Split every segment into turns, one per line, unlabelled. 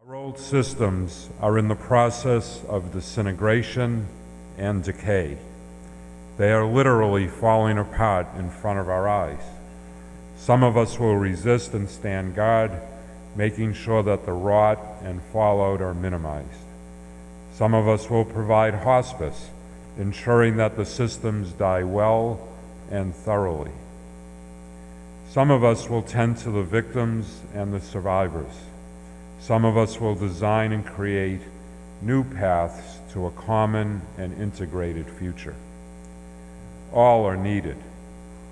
Our old systems are in the process of disintegration and decay. They are literally falling apart in front of our eyes. Some of us will resist and stand guard, making sure that the rot and fallout are minimized. Some of us will provide hospice, ensuring that the systems die well and thoroughly. Some of us will tend to the victims and the survivors. Some of us will design and create new paths to a common and integrated future. All are needed,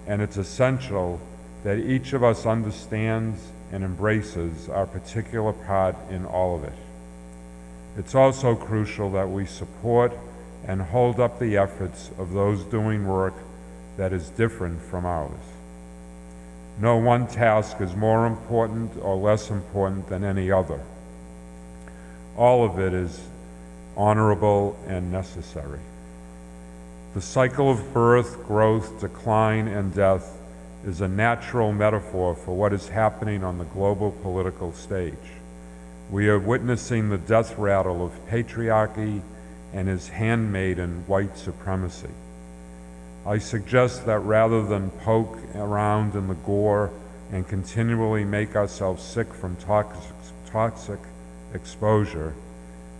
and it's essential that each of us understands and embraces our particular part in all of it. It's also crucial that we support and hold up the efforts of those doing work that is different from ours. No one task is more important or less important than any other. All of it is honorable and necessary. The cycle of birth, growth, decline, and death is a natural metaphor for what is happening on the global political stage. We are witnessing the death rattle of patriarchy and his handmaiden white supremacy. I suggest that rather than poke around in the gore and continually make ourselves sick from toxic exposure,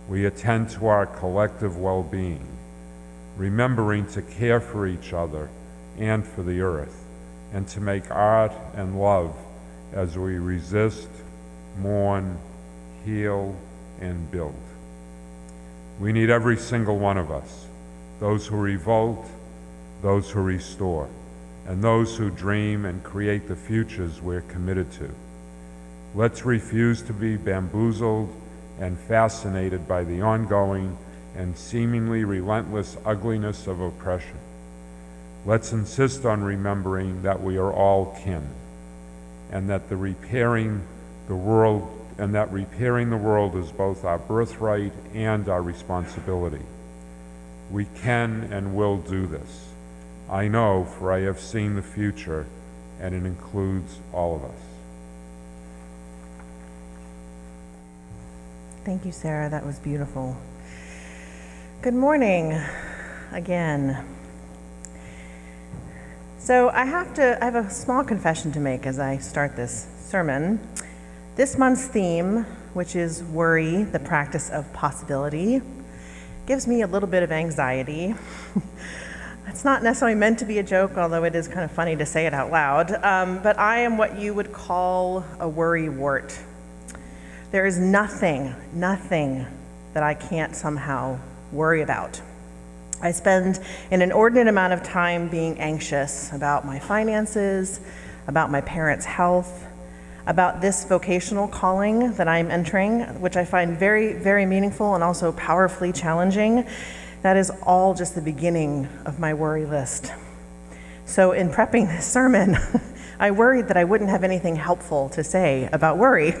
we attend to our collective well-being, remembering to care for each other and for the earth, and to make art and love as we resist, mourn, heal, and build. We need every single one of us, those who revolt, those who restore, and those who dream and create the futures we're committed to. Let's refuse to be bamboozled and fascinated by the ongoing and seemingly relentless ugliness of oppression. Let's insist on remembering that we are all kin, and that repairing the world is both our birthright and our responsibility. We can and will do this. I know, for I have seen the future, and it includes all of us.
Thank you, Sarah. That was beautiful. Good morning again. So I have a small confession to make as I start this sermon. This month's theme, which is worry, the practice of possibility, gives me a little bit of anxiety. It's not necessarily meant to be a joke, although it is kind of funny to say it out loud, but I am what you would call a worry wart. There is nothing that I can't somehow worry about. I spend an inordinate amount of time being anxious about my finances, about my parents' health, about this vocational calling that I'm entering, which I find very, very meaningful and also powerfully challenging. That is all just the beginning of my worry list. So in prepping this sermon, I worried that I wouldn't have anything helpful to say about worry.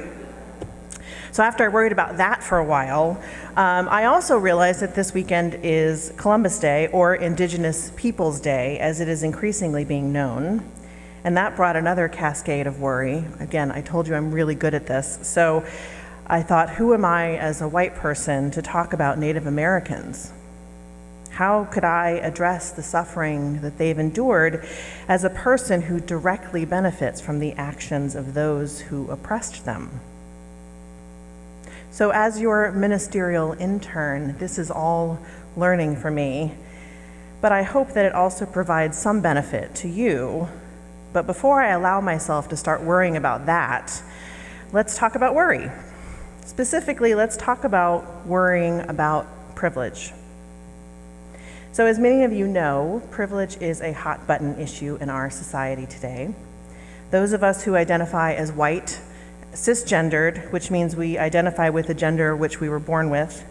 So after I worried about that for a while, I also realized that this weekend is Columbus Day, or Indigenous Peoples Day, as it is increasingly being known. And that brought another cascade of worry. Again, I told you I'm really good at this. So I thought, who am I as a white person to talk about Native Americans? How could I address the suffering that they've endured as a person who directly benefits from the actions of those who oppressed them? So as your ministerial intern, this is all learning for me, but I hope that it also provides some benefit to you. But before I allow myself to start worrying about that, let's talk about worry. Specifically, let's talk about worrying about privilege. So as many of you know, privilege is a hot button issue in our society today. Those of us who identify as white, cisgendered, which means we identify with the gender which we were born with,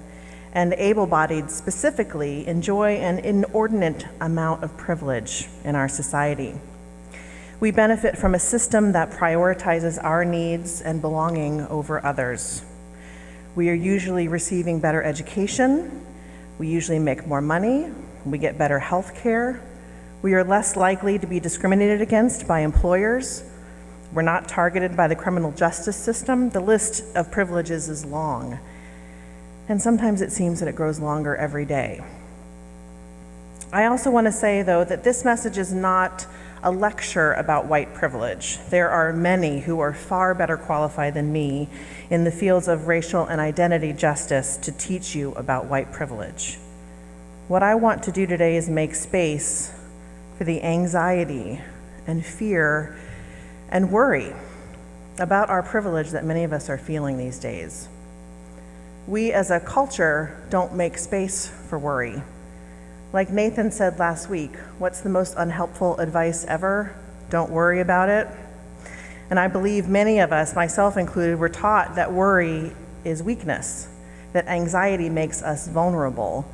and able-bodied specifically, enjoy an inordinate amount of privilege in our society. We benefit from a system that prioritizes our needs and belonging over others. We are usually receiving better education. We usually make more money. We get better health care. We are less likely to be discriminated against by employers. We're not targeted by the criminal justice system. The list of privileges is long, and sometimes it seems that it grows longer every day. I also want to say, though, that this message is not a lecture about white privilege. There are many who are far better qualified than me in the fields of racial and identity justice to teach you about white privilege. What I want to do today is make space for the anxiety and fear and worry about our privilege that many of us are feeling these days. We as a culture don't make space for worry. Like Nathan said last week, what's the most unhelpful advice ever? Don't worry about it. And I believe many of us, myself included, were taught that worry is weakness, that anxiety makes us vulnerable.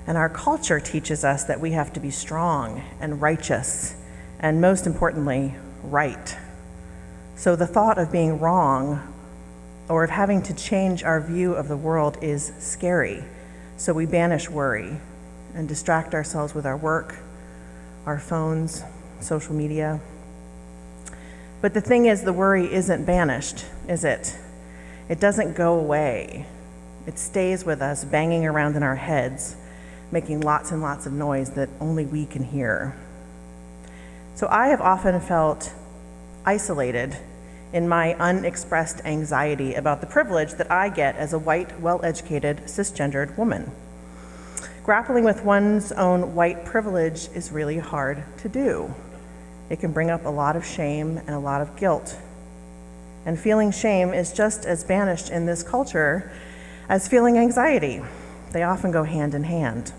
And our culture teaches us that we have to be strong and righteous, and most importantly, right. So the thought of being wrong or of having to change our view of the world is scary. So we banish worry and distract ourselves with our work, our phones, social media. But the thing is, the worry isn't banished, is it? It doesn't go away. It stays with us, banging around in our heads, making lots and lots of noise that only we can hear. So I have often felt isolated in my unexpressed anxiety about the privilege that I get as a white, well-educated, cisgendered woman. Grappling with one's own white privilege is really hard to do. It can bring up a lot of shame and a lot of guilt. And feeling shame is just as banished in this culture as feeling anxiety. They often go hand in hand.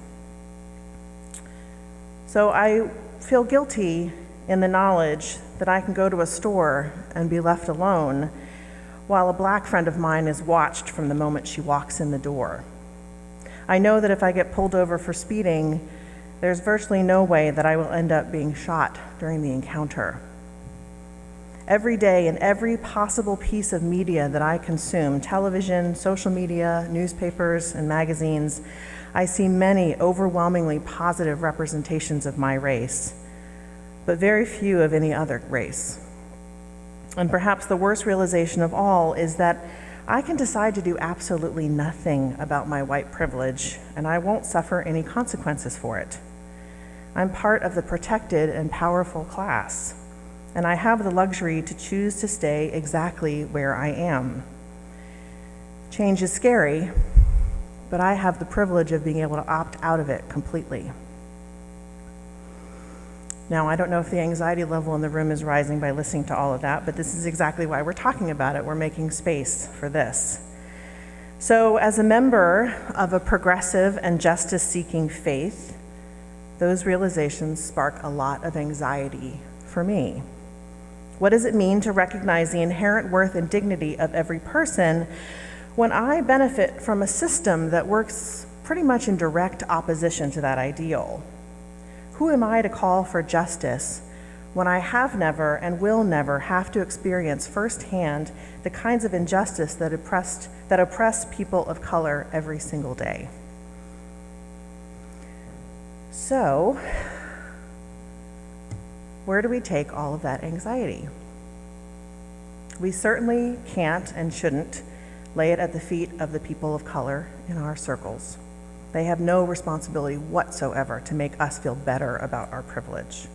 So I feel guilty in the knowledge that I can go to a store and be left alone while a black friend of mine is watched from the moment she walks in the door. I know that if I get pulled over for speeding, there's virtually no way that I will end up being shot during the encounter. Every day in every possible piece of media that I consume, television, social media, newspapers, and magazines, I see many overwhelmingly positive representations of my race, but very few of any other race. And perhaps the worst realization of all is that I can decide to do absolutely nothing about my white privilege, and I won't suffer any consequences for it. I'm part of the protected and powerful class, and I have the luxury to choose to stay exactly where I am. Change is scary, but I have the privilege of being able to opt out of it completely. Now, I don't know if the anxiety level in the room is rising by listening to all of that, but this is exactly why we're talking about it. We're making space for this. So, as a member of a progressive and justice-seeking faith, those realizations spark a lot of anxiety for me. What does it mean to recognize the inherent worth and dignity of every person when I benefit from a system that works pretty much in direct opposition to that ideal? Who am I to call for justice when I have never and will never have to experience firsthand the kinds of injustice that oppress people of color every single day? So, where do we take all of that anxiety? We certainly can't and shouldn't lay it at the feet of the people of color in our circles. They have no responsibility whatsoever to make us feel better about our privilege.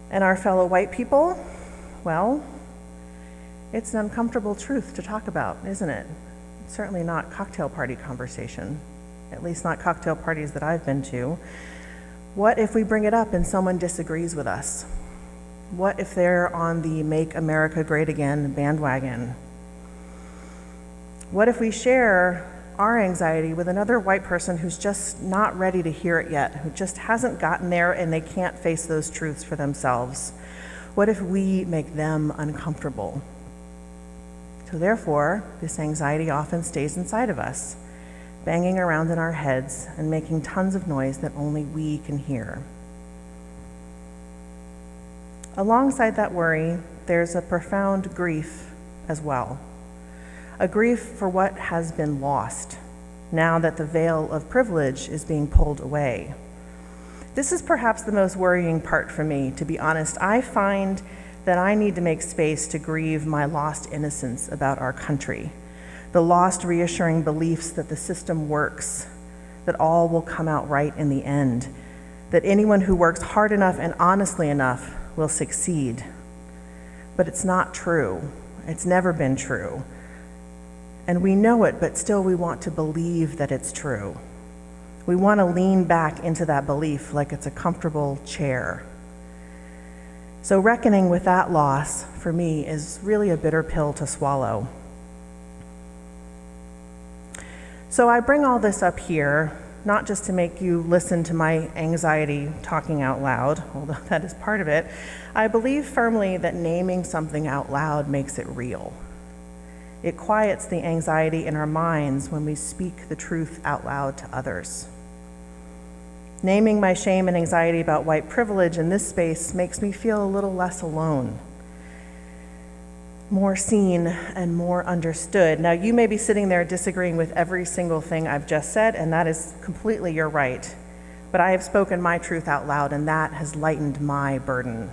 And our fellow white people, well, it's an uncomfortable truth to talk about, isn't it? It's certainly not cocktail party conversation, at least not cocktail parties that I've been to. What if we bring it up and someone disagrees with us? What if they're on the Make America Great Again bandwagon? What if we share our anxiety with another white person who's just not ready to hear it yet, who just hasn't gotten there and they can't face those truths for themselves? What if we make them uncomfortable? So therefore, this anxiety often stays inside of us, banging around in our heads and making tons of noise that only we can hear. Alongside that worry, there's a profound grief as well. A grief for what has been lost, now that the veil of privilege is being pulled away. This is perhaps the most worrying part for me, to be honest. I find that I need to make space to grieve my lost innocence about our country, the lost reassuring beliefs that the system works, that all will come out right in the end, that anyone who works hard enough and honestly enough will succeed. But it's not true. It's never been true. And we know it, but still we want to believe that it's true. We want to lean back into that belief like it's a comfortable chair. So reckoning with that loss, for me, is really a bitter pill to swallow. So I bring all this up here, not just to make you listen to my anxiety talking out loud, although that is part of it. I believe firmly that naming something out loud makes it real. It quiets the anxiety in our minds when we speak the truth out loud to others. Naming my shame and anxiety about white privilege in this space makes me feel a little less alone, more seen and more understood. Now, you may be sitting there disagreeing with every single thing I've just said, and that is completely your right. But I have spoken my truth out loud, and that has lightened my burden.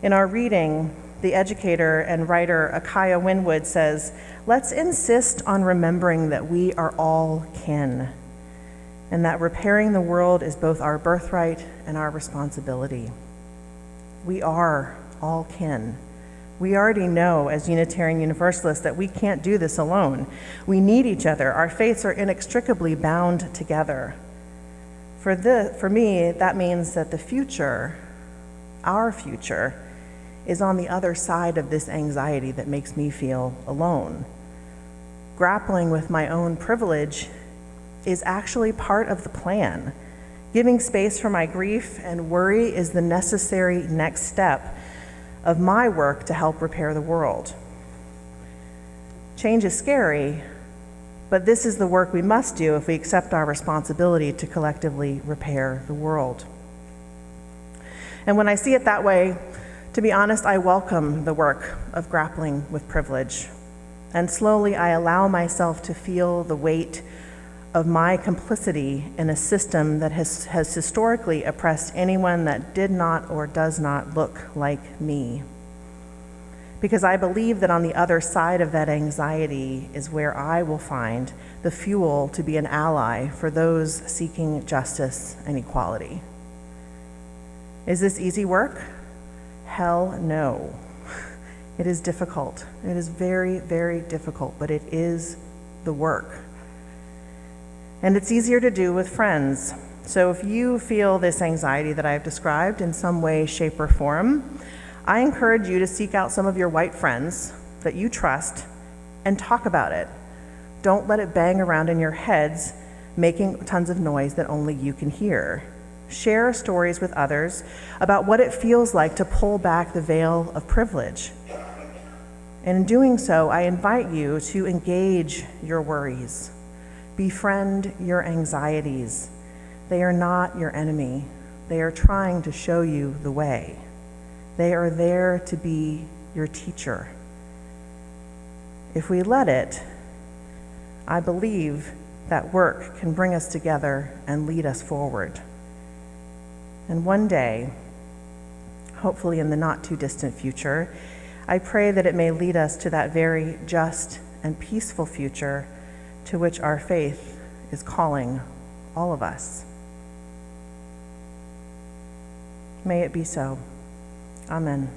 In our reading, the educator and writer Akaya Winwood says, "Let's insist on remembering that we are all kin, and that repairing the world is both our birthright and our responsibility." We are all kin. We already know as Unitarian Universalists that we can't do this alone. We need each other. Our faiths are inextricably bound together. For me, that means that the future, our future, is on the other side of this anxiety that makes me feel alone. Grappling with my own privilege is actually part of the plan. Giving space for my grief and worry is the necessary next step of my work to help repair the world. Change is scary, but this is the work we must do if we accept our responsibility to collectively repair the world. And when I see it that way, to be honest, I welcome the work of grappling with privilege. And slowly I allow myself to feel the weight of my complicity in a system that has historically oppressed anyone that did not or does not look like me. Because I believe that on the other side of that anxiety is where I will find the fuel to be an ally for those seeking justice and equality. Is this easy work? Hell no. It is difficult. It is very, very difficult, but it is the work. And it's easier to do with friends. So if you feel this anxiety that I've described in some way, shape, or form, I encourage you to seek out some of your white friends that you trust and talk about it. Don't let it bang around in your heads, making tons of noise that only you can hear. Share stories with others about what it feels like to pull back the veil of privilege. And in doing so, I invite you to engage your worries. Befriend your anxieties. They are not your enemy. They are trying to show you the way. They are there to be your teacher. If we let it, I believe that work can bring us together and lead us forward. And one day, hopefully in the not too distant future, I pray that it may lead us to that very just and peaceful future to which our faith is calling all of us. May it be so. Amen.